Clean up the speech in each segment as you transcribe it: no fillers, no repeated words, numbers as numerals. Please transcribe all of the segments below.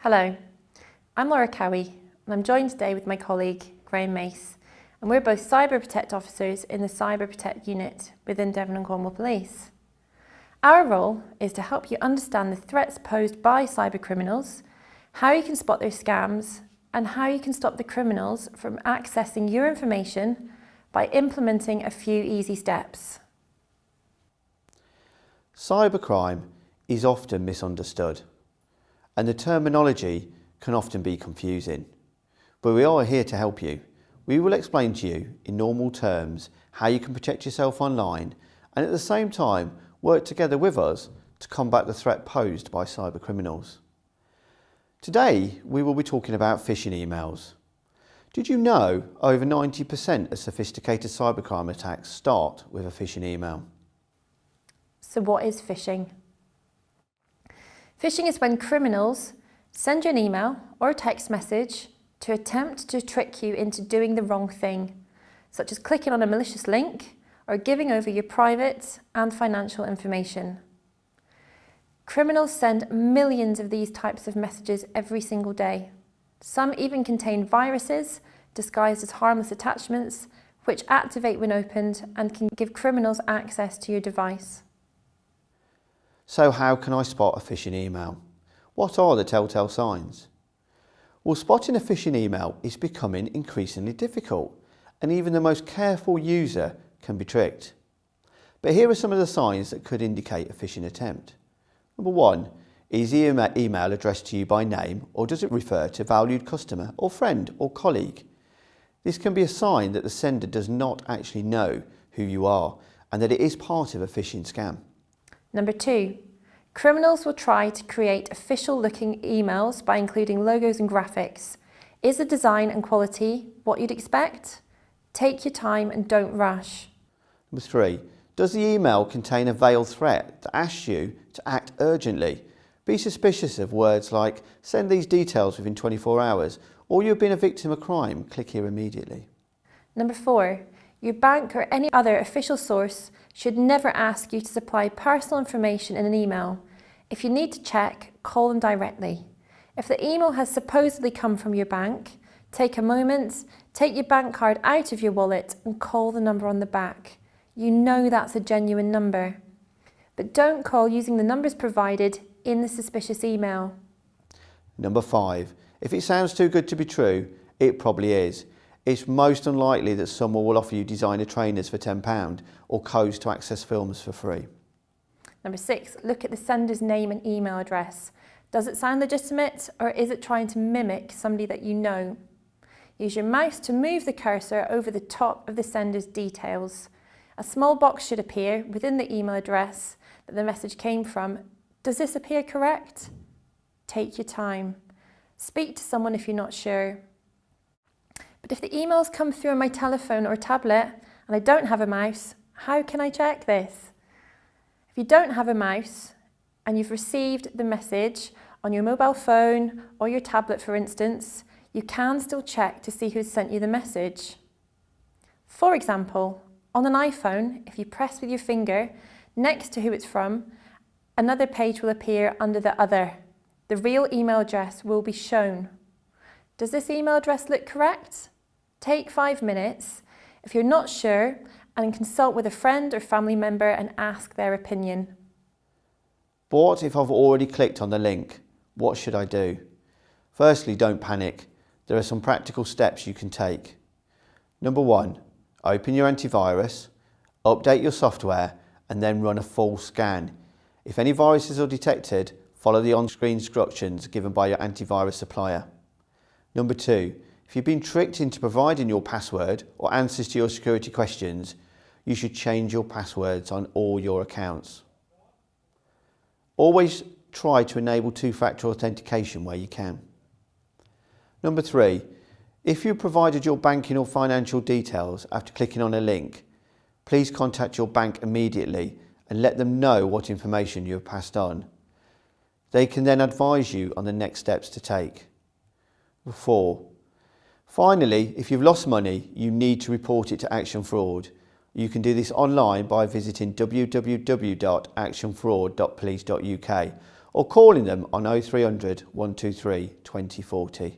Hello, I'm Laura Cowie and I'm joined today with my colleague Graham Mace, and we're both Cyber Protect officers in the Cyber Protect unit within Devon and Cornwall Police. Our role is to help you understand the threats posed by cyber criminals, how you can spot their scams, and how you can stop the criminals from accessing your information by implementing a few easy steps. Cybercrime is often misunderstood, and the terminology can often be confusing. But we are here to help you. We will explain to you in normal terms how you can protect yourself online and at the same time work together with us to combat the threat posed by cyber criminals. Today we will be talking about phishing emails. Did you know over 90% of sophisticated cybercrime attacks start with a phishing email? So what is phishing? Phishing is when criminals send you an email or a text message to attempt to trick you into doing the wrong thing, such as clicking on a malicious link or giving over your private and financial information. Criminals send millions of these types of messages every single day. Some even contain viruses disguised as harmless attachments which activate when opened and can give criminals access to your device. So how can I spot a phishing email? What are the telltale signs? Well, spotting a phishing email is becoming increasingly difficult, and even the most careful user can be tricked. But here are some of the signs that could indicate a phishing attempt. Number 1, is the email addressed to you by name, or does it refer to a valued customer or friend or colleague? This can be a sign that the sender does not actually know who you are and that it is part of a phishing scam. Number 2, criminals will try to create official looking emails by including logos and graphics. Is the design and quality what you'd expect? Take your time and don't rush. Number 3, does the email contain a veiled threat that asks you to act urgently? Be suspicious of words like send these details within 24 hours or you've been a victim of crime, click here immediately. Number 4, your bank or any other official source should never ask you to supply personal information in an email. If you need to check, call them directly. If the email has supposedly come from your bank, take a moment, take your bank card out of your wallet and call the number on the back. You know that's a genuine number. But don't call using the numbers provided in the suspicious email. Number 5, if it sounds too good to be true, it probably is. It's most unlikely that someone will offer you designer trainers for £10 or codes to access films for free. Number 6, look at the sender's name and email address. Does it sound legitimate, or is it trying to mimic somebody that you know? Use your mouse to move the cursor over the top of the sender's details. A small box should appear within the email address that the message came from. Does this appear correct? Take your time. Speak to someone if you're not sure. But if the emails come through on my telephone or tablet and I don't have a mouse, how can I check this? If you don't have a mouse and you've received the message on your mobile phone or your tablet, for instance, you can still check to see who's sent you the message. For example, on an iPhone, if you press with your finger next to who it's from, another page will appear under the other. The real email address will be shown. Does this email address look correct? Take 5 minutes, if you're not sure, and consult with a friend or family member and ask their opinion. But what if I've already clicked on the link? What should I do? Firstly, don't panic. There are some practical steps you can take. Number 1, open your antivirus, update your software, and then run a full scan. If any viruses are detected, follow the on-screen instructions given by your antivirus supplier. Number 2, if you've been tricked into providing your password or answers to your security questions, you should change your passwords on all your accounts. Always try to enable two-factor authentication where you can. Number 3, if you provided your banking or financial details after clicking on a link, please contact your bank immediately and let them know what information you have passed on. They can then advise you on the next steps to take. 4, finally, if you've lost money, you need to report it to Action Fraud. You can do this online by visiting www.actionfraud.police.uk or calling them on 0300 123 2040.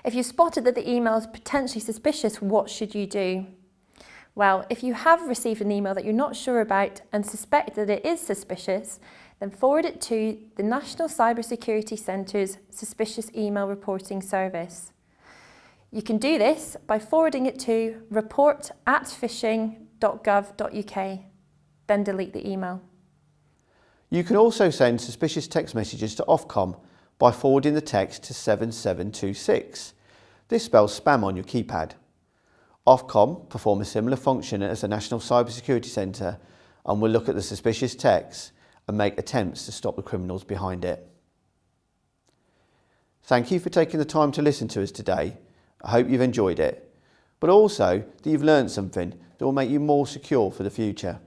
If you spotted that the email is potentially suspicious, what should you do? Well, if you have received an email that you're not sure about and suspect that it is suspicious, then forward it to the National Cybersecurity Centre's Suspicious Email Reporting Service. You can do this by forwarding it to report@phishing.gov.uk, then delete the email. You can also send suspicious text messages to Ofcom by forwarding the text to 7726. This spells spam on your keypad. Ofcom perform a similar function as the National Cybersecurity Centre and will look at the suspicious text and make attempts to stop the criminals behind it. Thank you for taking the time to listen to us today. I hope you've enjoyed it, but also that you've learned something that will make you more secure for the future.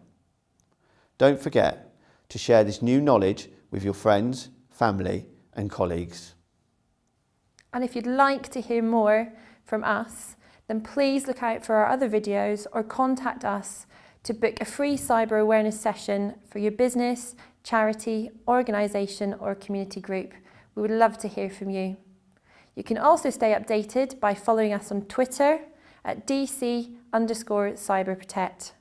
Don't forget to share this new knowledge with your friends, family and colleagues. And if you'd like to hear more from us, then please look out for our other videos or contact us to book a free cyber awareness session for your business, charity, organisation or community group. We would love to hear from you. You can also stay updated by following us on Twitter at DC_cyberprotect.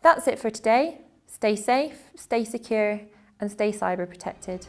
That's it for today. Stay safe, stay secure and stay cyber protected.